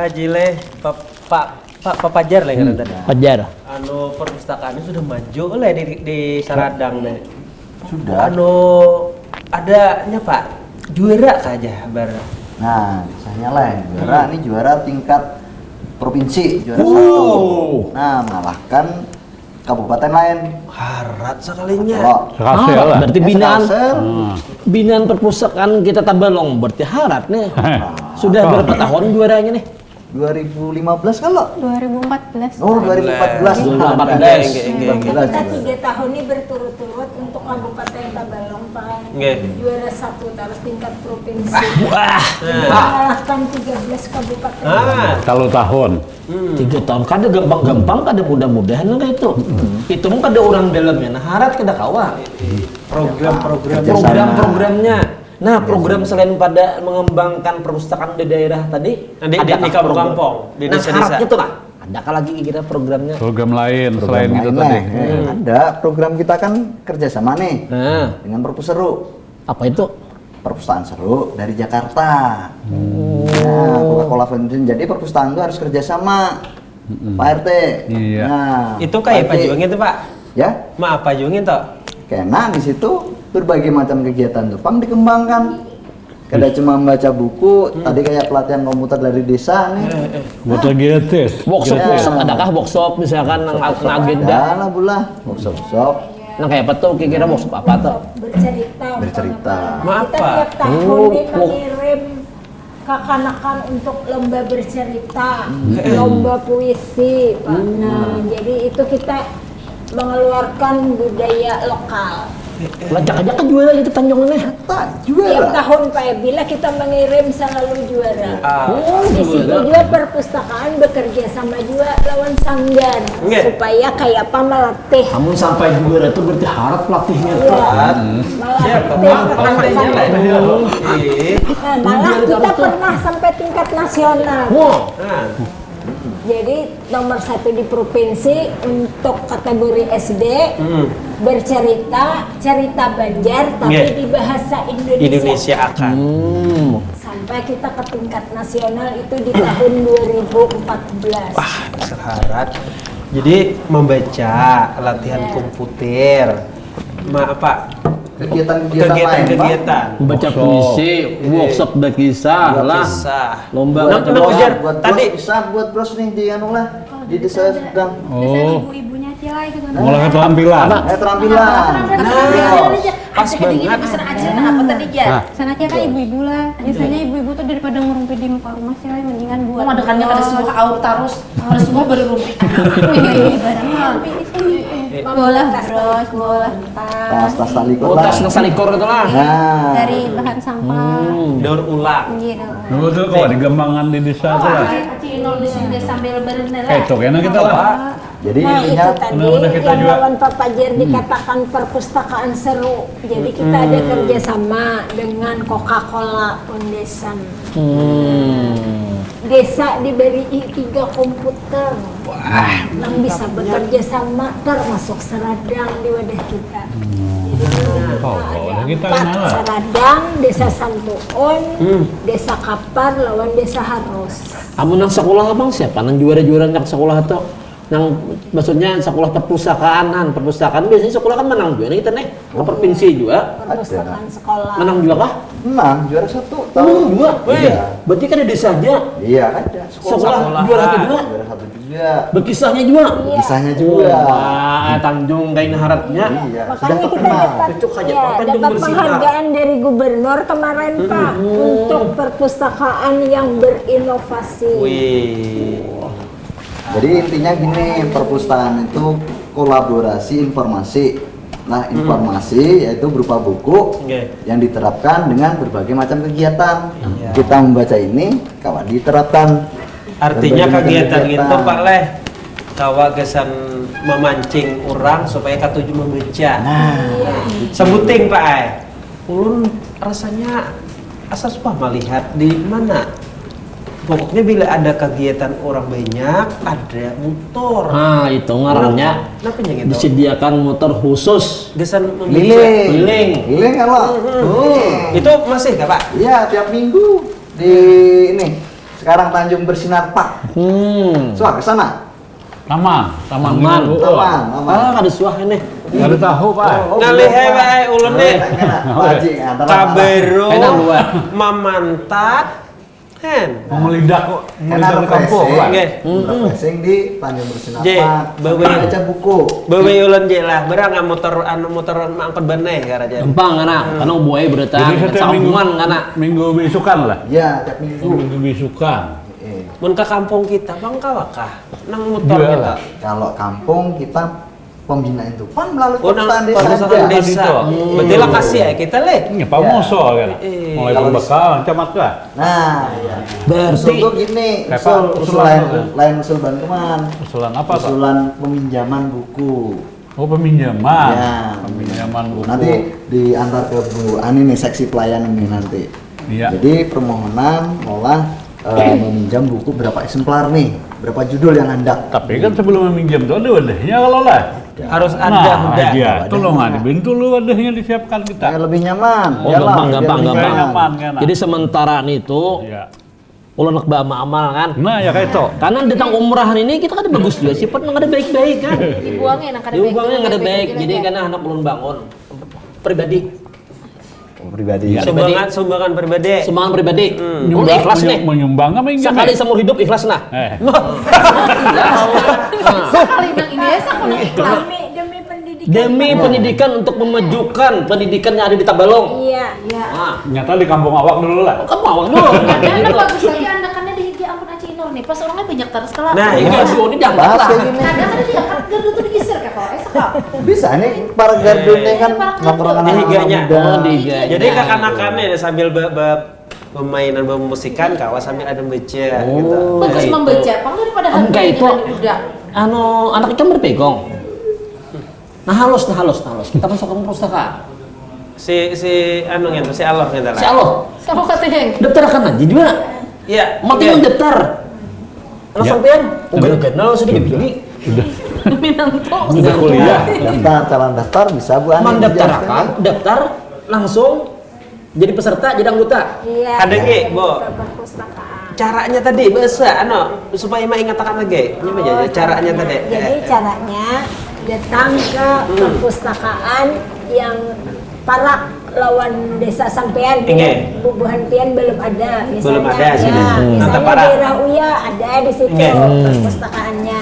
Haji Leh, Pak Pajar lah yang tadi. Pajar. Anu perpustakaannya sudah maju oleh di Saradang nih. Sudah. Anu adanya Pak juara aja bar. Nah, misalnya lah juara ini juara tingkat provinsi juara 1. Nah, mengalahkan kabupaten lain. Harat sekalinya. Sekasel lah. Berarti binaan Sekasel. binaan perpustakaan kita Tabalong berarti harat nih. Sudah berapa tahun juaranya nih? 2015 kan lo? 2014. Oh, 2014. 2014. Kita 3 tahun ini berturut-turut untuk Kabupaten Tabalong Pak. Nggih. Juara 1 terus tingkat provinsi. Wah, Mengalahkan 13 kabupaten. Kalau tahun 3 tahun kada gampang-gampang kada mudah-mudahan lah itu. Itu mah kada orang dalamnya. Nah, harat kada kawa. Program-programnya. Nah, program selain pada mengembangkan perpustakaan di daerah tadi, di kampung-kampung, di desa-desa. Nah, itu lah. Adakah lagi kira program lain Program selain gitu lain tadi? lah. Ada program kita kan kerjasama nih Nah, dengan Perpus Seru. apa itu? Perpustakaan Seru dari Jakarta. Nah, Coca-Cola Foundation. Jadi perpustakaan itu harus kerjasama. Pak RT. Iya. Nah, Itu kayak Pak Juangin tuh Pak. Ya, Maaf Pak Juangin toh. karena di situ berbagai macam kegiatan Jepang dikembangkan. Kada cuma membaca buku, tadi kayak pelatihan komputer dari desa nih. Motor gratis. Workshop, adakah workshop misalkan yang agenda? Ada lah pula, workshop. Nah, kayak apa tuh kira-kira workshop apa tuh? Bercerita. Bercerita. Maaf, Kita Pak. tiap tahun nih mengirim kekanakan untuk lomba bercerita, lomba puisi, Pak. Nah, jadi itu kita mengeluarkan budaya lokal. Lajak-ajak kan juara itu tanjongannya. Tak, Tiap juara. tahun Pak, bila kita mengirim selalu juara. Oh, Di situ juara. juga perpustakaan bekerja sama juga lawan sanggar Nggih. supaya kayak apa melatih. Namun sampai juara itu berarti harap pelatihnya tuh. Iya, Siapa melatih partainya lah. anak-anak. Iya. Nah, malah kita pernah sampai tingkat nasional. Wow, Nah, Jadi nomor 1 di provinsi untuk kategori SD bercerita cerita Banjar tapi Nggih. di bahasa Indonesia. Indonesia akan. Sampai kita ke tingkat nasional itu di tahun 2014. Wah, dasar harat. Jadi membaca, latihan komputer, apa? Kegiatan-kegiatan. baca puisi, workshop berkisah lah, Kisah. lomba Nah, macam nah, Ujar, buat tadi- bros, bisa buat bros nih di anu lah di desa sedang. Oh, Ibu-ibunya Cila itu kan. ngolah keterampilan. Keterampilan. Pas banget. apa tadi ya? Sana kan ibu-ibu lah. Biasanya ibu-ibu tuh daripada ngerumpi di muka rumah Cila mendingan buat. Madekannya kada sebuah aur tarus, kada sebuah beri rumpi. Bola bros, bola Tas talikot Oh, lah. tas nang salikor itu lah. Nah, dari bahan sampah. Daur ulang. Gitu. Dulu tuh kok di Gembangan di desa tuh lah. Cinol di sini sambil berenela. Cocok enak kita lah. jadi Nah itu intinya tadi Udah kita yang juga. lawan Pak Pajar dikatakan perpustakaan seru. Jadi kita ada kerjasama dengan Coca-Cola Foundation. Desa diberi 3 komputer. Yang bisa bekerja sama termasuk Seradang di wadah kita. Jadi kita ada 4 kenal lah. Seradang, Desa Santuon, Desa Kapar lawan Desa Haros. Kamu nang sekolah abang siapa? Nang juara-juara nang sekolah tuh? Nang maksudnya sekolah perpustakaan biasanya sekolah kan menang juga nih kita nih ke provinsi juga Perpustakaan sekolah. menang juga kah? menang juara 1 Menang tahun. juga. Iya. Berarti kan ada desanya. Iya ada. Sekolah juara kedua. Juara 1 juga. Berkisahnya juga. Kisahnya juga. Wah, Tanjung kain harapnya. Iya, sudah Makanya kita terkenal. dapat, Cocok aja, ya, papan dapat bersinar. penghargaan dari gubernur kemarin Pak untuk perpustakaan yang berinovasi. Wih. Jadi intinya gini, perpustakaan itu kolaborasi informasi. Nah, informasi yaitu berupa buku Oke. yang diterapkan dengan berbagai macam kegiatan. Kita membaca ini, kawan diterapkan. Artinya Berbagai macam kegiatan gitu Pak Leh. Kawa gesan memancing orang supaya katuju membaca. Sebuting Pak Ai. Ulun rasanya asa suka melihat di mana. Pokoknya bila ada kegiatan orang banyak, ada motor. Nah, itu ngarannya Kenapa yang gitu? disediakan motor khusus Gesan Keliling. keliling. Kan lo? Itu masih kah Pak? Iya, tiap minggu di ini sekarang Tanjung Bersinar Park. Suah ke sana. Taman Taman. Minang. Taman, Ah, ada suah ini. Nggak ada tahu Pak. Ngalih Pak ulun nih. Wajib antara Kabero Enak dua. Mamantat kan. Mau melidak kok, melidak di kampung Pak. Nggih. Refreshing di Tanjung Bersinar J, Park. bawa. Baca buku. Bawa ulun je lah, berang motor angkot beneh karaja. Gampang anak, karena buaya beretang, Jadi setiap sambungan anak. minggu besukan lah. Ya, tiap minggu. Minggu besukan. Mun ke kampung kita bang kawakah nang motor Iya kita. lah. Kalau kampung kita pembinaan itu kan melalui Oh nang perpustakaan desa perpustakaan aja. desa. Berarti lah kasih ya kita le. Ini Pak Moso kan. Mulai Kalau pembekalan camat lah. Nah, Berarti usul tuh gini, Kayak usul, Pak, usul usulan lain, tuh, lain usul bantuan, Usulan apa Pak? usulan peminjaman buku. Oh peminjaman. Ya. Peminjaman buku. Nanti diantar ke Bu Ani nih seksi pelayanan nih nanti. Iya. Jadi permohonan malah meminjam buku berapa eksemplar nih, berapa judul yang hendak. Tapi kan sebelum meminjam tuh ada wadahnya kalau lah. Harus ada Nah, udah. iya. Tolong dibantu lu wadahnya disiapkan Supaya kita. lebih nyaman. Oh, Iyalah, gampang, biar gampang, lebih gampang. Nyaman kan. Jadi sementara itu, Iya. ulun nak amal kan. Nah ya kayak itu. Karena tentang umrahan ini kita kan bagus juga, sifat nggak ada baik-baik kan. Dibuangin anak ada Diubahnya nggak ada baik, jadi karena anak ulun bangun pribadi, pribadi. Iya. Sumbangan pribadi. sumbangan pribadi, ulun ikhlas nih. Menyumbang apa enggak? Sekali seumur hidup ikhlas nah. Sekali nang ini ya sakit ikhlas. Demi pendidikan. Demi pendidikan untuk memajukan pendidikan yang ada di Tabalong. Iya. Ya. Nah, Nyata di kampung awak dulu lah. kamu awak dulu. Ada bagus lagi anakannya di hiji ampun aja Inul nih. Pas orangnya banyak terus kalau. Nah, Ini iya. ini diangkat Bahas lah. kayak gini. Kadang ada dia kan gardu tuh digeser ke kalau esok. Bisa nih para gardunya kan nongkrong Di higanya. Oh, di higa. Jadi kakak-kakaknya sambil permainan bermusikan kawas sambil ada baca gitu. Bagus itu. membaca, pang daripada Enggak, hantu itu- di udah. Anak ikan berpegong. Nah halus. Kita masuk ke perpustakaan. Si anu gitu, si Allah gitu lah. Si Allah, Sama katanya. daftar akan aja juga. Iya. Mati iya. yang daftar. Anak Ya. sampean, udah kenal sedikit bini. Minanto. Udah kuliah. Daftar, calon daftar bisa Bu Ani. Mendaftarkan, daftar langsung jadi peserta, jadi anggota. Iya. Ada ge, Bo. Ke perpustakaan. Caranya tadi bahasa supaya mak ingatakan lagi. Ini aja caranya tadi. Jadi caranya datang ke perpustakaan yang parak lawan desa sampean Inge. bubuhan pian belum ada misalnya Belum ada sini. ya, Nanti misalnya parak. daerah Uya ada di situ Inge. perpustakaannya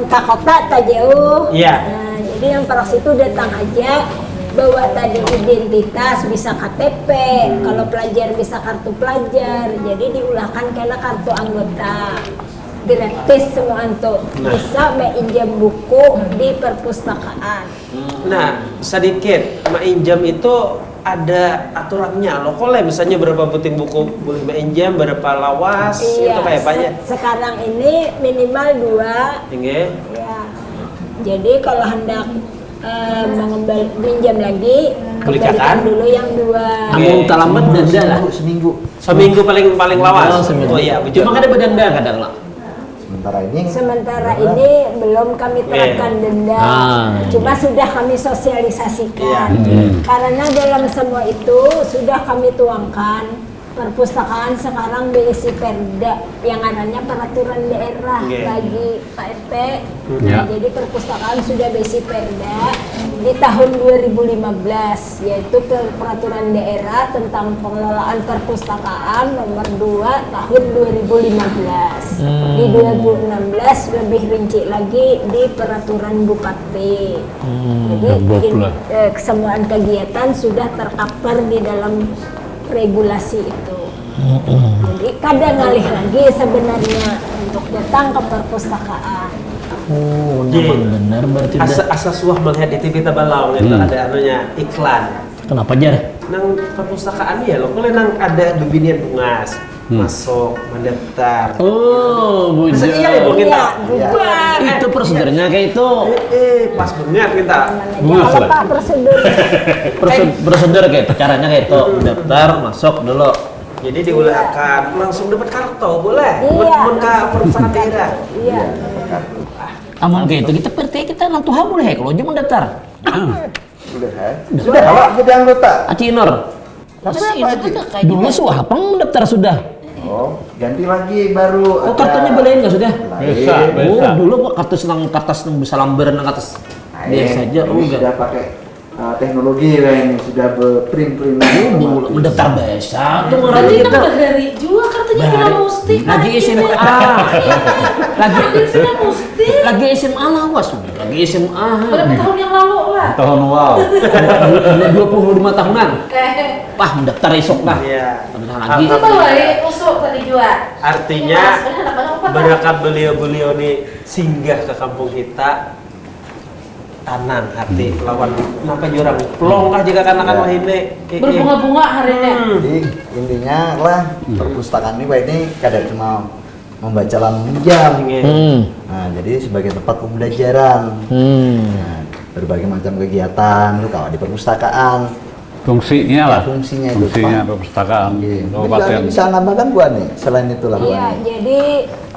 ke kota tak jauh. Iya. Nah, jadi yang parak situ datang aja bawa tadi identitas bisa KTP, kalau pelajar bisa kartu pelajar, jadi diulahkan kena kartu anggota gratis semua untuk bisa menginjam buku di perpustakaan. Nah, sedikit mainjam itu ada aturannya loh. Kalau misalnya berapa puting buku boleh mainjam, berapa lawas itu kayak apa ya? Sekarang ini minimal 2 Tinggi. ya. Jadi kalau hendak pinjam lagi, Belikan. kembalikan dulu yang 2. Amun talamat denda lah. Seminggu. Seminggu paling lawas. Oh, seminggu. Oh iya, betul. Cuma kan ada berdenda kadang lah. Sementara ini Sementara ini belum kami terapkan denda, cuma sudah kami sosialisasikan. Karena dalam semua itu sudah kami tuangkan. Perpustakaan sekarang berisi perda yang adanya peraturan daerah bagi Pak RT. Nah, jadi perpustakaan sudah berisi perda di tahun 2015, yaitu peraturan daerah tentang pengelolaan perpustakaan nomor 2 tahun 2015. Di 2016 lebih rinci lagi di peraturan Bupati. Jadi kesemuaan kegiatan sudah terkapar di dalam regulasi itu. Jadi kadang ngalih lagi sebenarnya untuk datang ke perpustakaan. Oh, benar berarti. Asa suah melihat di TV Tabalong itu ada anunya iklan. Kenapa jar? Nang perpustakaan ya lo, kalau nang ada bibinian bungas masuk mendaftar. Oh, Bu. Masa iya ya Bu kita? Iya, Itu prosedurnya kayak itu. Pas banget kita. kalau Pak prosedur Prosedur kayak itu, caranya kayak itu. Daftar, masuk dulu. Jadi diulahkan langsung dapat kartu boleh. Iya, Mun ke perpustakaan daerah. iya. Aman kayak itu kita berarti kita nang Tuhan boleh kalau aja mendaftar. sudah awak jadi anggota. Aci Inor. Terus ini tuh kayak Dulu suah apa mendaftar sudah? Oh, ganti lagi baru. Oh, ada- kartunya belain nggak sudah? Bisa, Lain. bisa. Oh, dulu kok kertas nang bisa lamberan nang atas. Biasa aja, oh Ini enggak. sudah pakai teknologi lain, sudah berprint-print. Dulu mendaftar bahasa tuh orang Nanti kita. nambah dari juga kartunya kena musti. Lagi SMA. Lagi Kena musti. lagi SMA lawas, lagi SMA. Berapa tahun yang lalu lah. Tahun wow. 25 tahunan. Pah, mendaftar esok lah. Iya. Mendaftar lagi. Itu bawa usuk tadi jual. Artinya berapa berkat beliau-beliau nih singgah ke kampung kita, tanan hati lawan kenapa jurang pelong kah jika kanak-kanak ini berbunga-bunga hari ini. Jadi intinya lah perpustakaan ini kadang cuma membaca lalu menjam. Nah, jadi sebagai tempat pembelajaran. Nah, berbagai macam kegiatan itu kalau di perpustakaan. Fungsinya lah. Fungsinya itu, Fungsinya Pak. perpustakaan Iya. kabupaten. Bisa nambahkan gua nih selain itu lah gua Iya, nih. jadi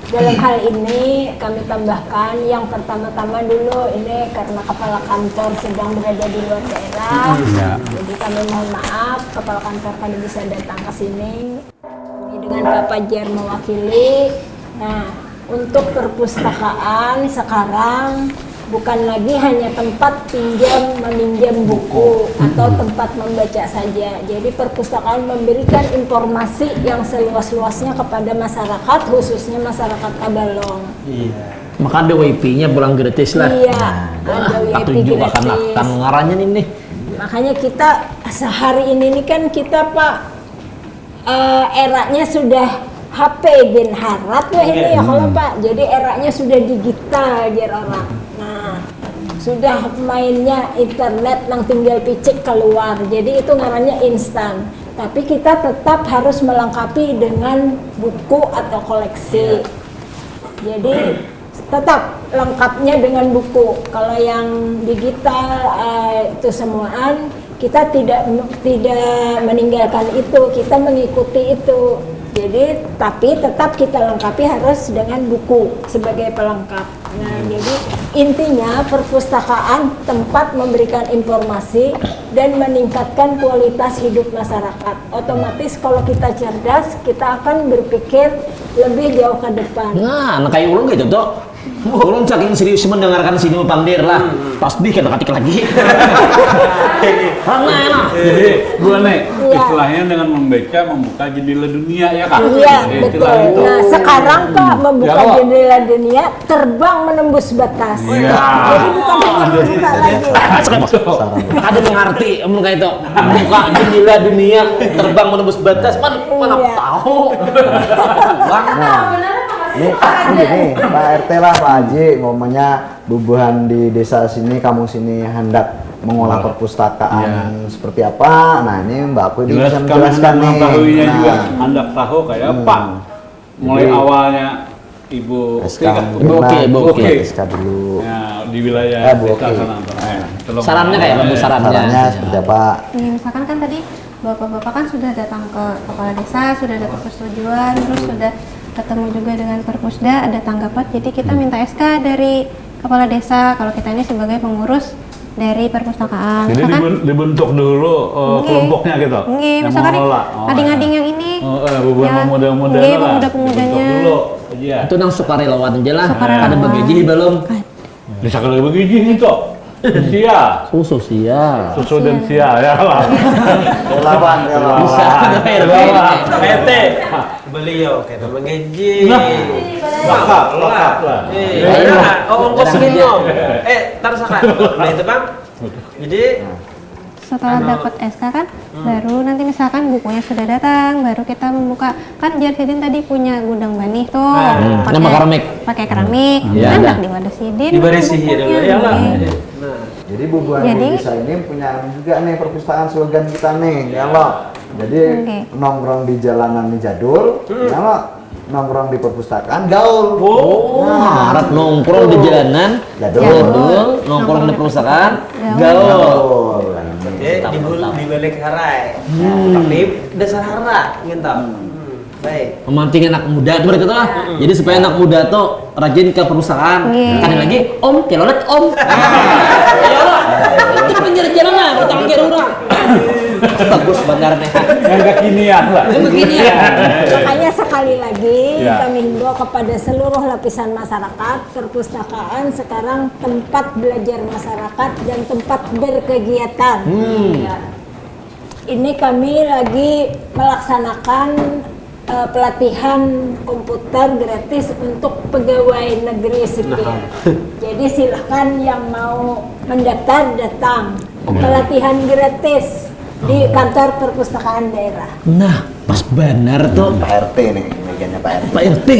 dalam hal ini kami tambahkan yang pertama-tama dulu ini karena kepala kantor sedang berada di luar daerah. Iya. Jadi kami mohon maaf kepala kantor kami bisa datang ke sini. Ini dengan Pak Pajar mewakili. Nah, untuk perpustakaan sekarang bukan lagi hanya tempat meminjam buku atau tempat membaca saja. Jadi perpustakaan memberikan informasi yang seluas-luasnya kepada masyarakat, khususnya masyarakat Tabalong. iya Maka ada WP-nya pulang gratis lah. Iya, ada Satu WIP juga kan gratis. ngaranya nih. Makanya kita sehari ini nih kan kita Pak eranya sudah HP gen harat wah ini ya kalau Pak. Jadi eranya sudah digital jar orang. Nah, sudah mainnya internet nang tinggal picik keluar. Jadi itu ngarannya instan. Tapi kita tetap harus melengkapi dengan buku atau koleksi. Jadi tetap lengkapnya dengan buku. Kalau yang digital itu semuaan kita tidak meninggalkan itu, kita mengikuti itu. Jadi tapi tetap kita lengkapi harus dengan buku sebagai pelengkap. Nah, jadi intinya perpustakaan tempat memberikan informasi dan meningkatkan kualitas hidup masyarakat. Otomatis kalau kita cerdas, kita akan berpikir lebih jauh ke depan. Nah, anak kayak ulun gitu tuh. Ulun saking serius mendengarkan sini pandir lah. Tasbih kita ketik lagi. Ramai lah. Jadi gua nih Iya. istilahnya dengan membuka jendela dunia ya kak. Iya, Jadi betul. istilah itu. Nah, sekarang Pak membuka Ya, Pak. jendela dunia, terbang menembus batas. Iya. Jadi bukan hanya membuka lagi. Ada mengerti omong kayak itu. Buka jendela dunia, terbang menembus batas. Mana Iya. tahu. Bang. Ini gini, Pak RT lah, Pak Haji, ngomongnya bubuhan di desa sini, kampung sini hendak mengolah perpustakaan seperti apa. Nah, ini Mbak Aku ini bisa menjelaskan nih. mengetahuinya Nah, juga Anda tahu kayak apa. Mulai Jadi- awalnya Ibu SK Oke, Kak? Ibu Oke, Ibu Oke. Oke. SK dulu. Ya, di wilayah Bu desa Oke. sana. Tolong. Sarannya kayak apa, Bu, sarannya? Sarannya seperti apa? Ya, misalkan kan tadi bapak-bapak kan sudah datang ke kepala desa, sudah dapat persetujuan, terus sudah ketemu juga dengan Perpusda, ada tanggapan. Jadi kita minta SK dari kepala desa kalau kita ini sebagai pengurus dari perpustakaan. Jadi dibentuk dulu Nggih. kelompoknya gitu. Nggih, yang misalkan mengelola. ading-ading yang ini. Beberapa ya, pemuda-pemuda nggih, lah. pemuda-pemudanya. Dibentuk dulu. Iya. Itu nang sukarelawan aja lah. Sukarelawan. Ada begaji belum? Bisa kalau begini itu. Sia. Sia. Susu dan sia ya lah. Relawan, relawan. Bisa. PT beliau kita mengaji Bakat lah. ongkos minum tar sakan nah itu bang jadi Setelah dapat SK kan, baru nanti misalkan bukunya sudah datang, baru kita membuka. Kan Jarsidin tadi punya gudang banih tuh, Nama keramik. pakai keramik, Iya. enak di wadah sidin. diberisihin bukunya, ya lah nggih. nah Jadi bubuhan Jadi- di desa ini punya juga nih perpustakaan slogan kita nih, ya loh. Jadi Oke. nongkrong di jalanan ini jadul, ya loh. Nongkrong di perpustakaan gaul. Harap nongkrong di jalanan, jadul, nongkrong di perusahaan, gaul. Gaul. di balik harai tapi dasar hara gitu baik Memancing anak muda itu berarti tuh lah. Jadi supaya anak muda tuh rajin ke perusahaan. Iya. Kadang lagi, Om, kelolet Om. Ayo lah. Itu pinggir jalan lah, bertanggung jawab orang. Bagus benar nih. Yang kekinian lah. Itu begini ya. Makanya sekali lagi Ya. kami himbau kepada seluruh lapisan masyarakat, perpustakaan sekarang tempat belajar masyarakat dan tempat berkegiatan. Ya. Ini kami lagi melaksanakan pelatihan komputer gratis untuk pegawai negeri sipil. Jadi silahkan yang mau mendaftar datang. Pelatihan gratis di kantor perpustakaan daerah. Nah, pas benar tuh Pak RT nih, megannya Pak RT. Pak RT.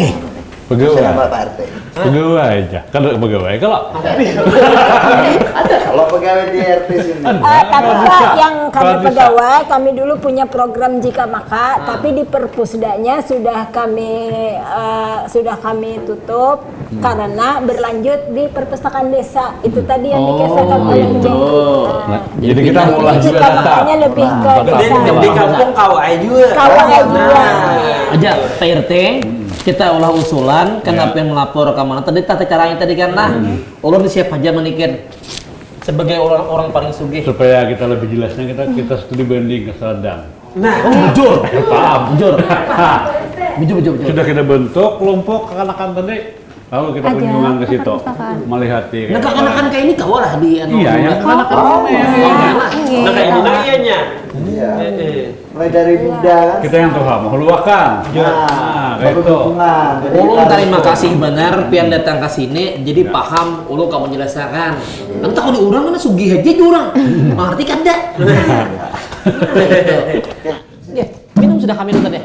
Pegawai. Siapa Pak RT? Pegawai aja. Kalau pegawai, kalau Kalau pegawai di RT sini. Tapi Pak, yang kami Kalau bisa. pegawai, kami dulu punya program Jika Maka, tapi di perpusdanya sudah kami tutup karena berlanjut di perpustakaan desa. Itu tadi yang dikisahkan oleh gitu. Mbak. Nah, jadi kita Jadi mulai Jika juga Makanya lebih ke Dan desa. di kampung kau juga. Kau juga. Aja Pak RT, kita ulah usulan kenapa yang melapor ke mana tadi tata caranya tadi kan nah ulun siapa aja menikir sebagai orang paling sugih. supaya kita lebih jelasnya kita studi banding ke Seladang. Nah, Jujur, Paham? jujur, Nah, jujur. sudah kita bentuk kelompok kekanakan tadi, lalu kita Aja, kunjungan ke ke situ, perpustakaan. melihat Nah kekanakan kayak ini kau lah di Iya, yang kekanakan nah kayak ini nah ianya. Iya. Eh. Mulai dari muda kan. kita yang tahu mengeluarkan. Nah, kayak baru itu. dukungan. Jadi Ulun kita terima harus- kasih benar pian datang ke sini jadi paham ulun kamu jelaskan. Nanti kalau di orang mana sugih aja orang. Ngerti kan dah? Ya, minum sudah kami minum tadi.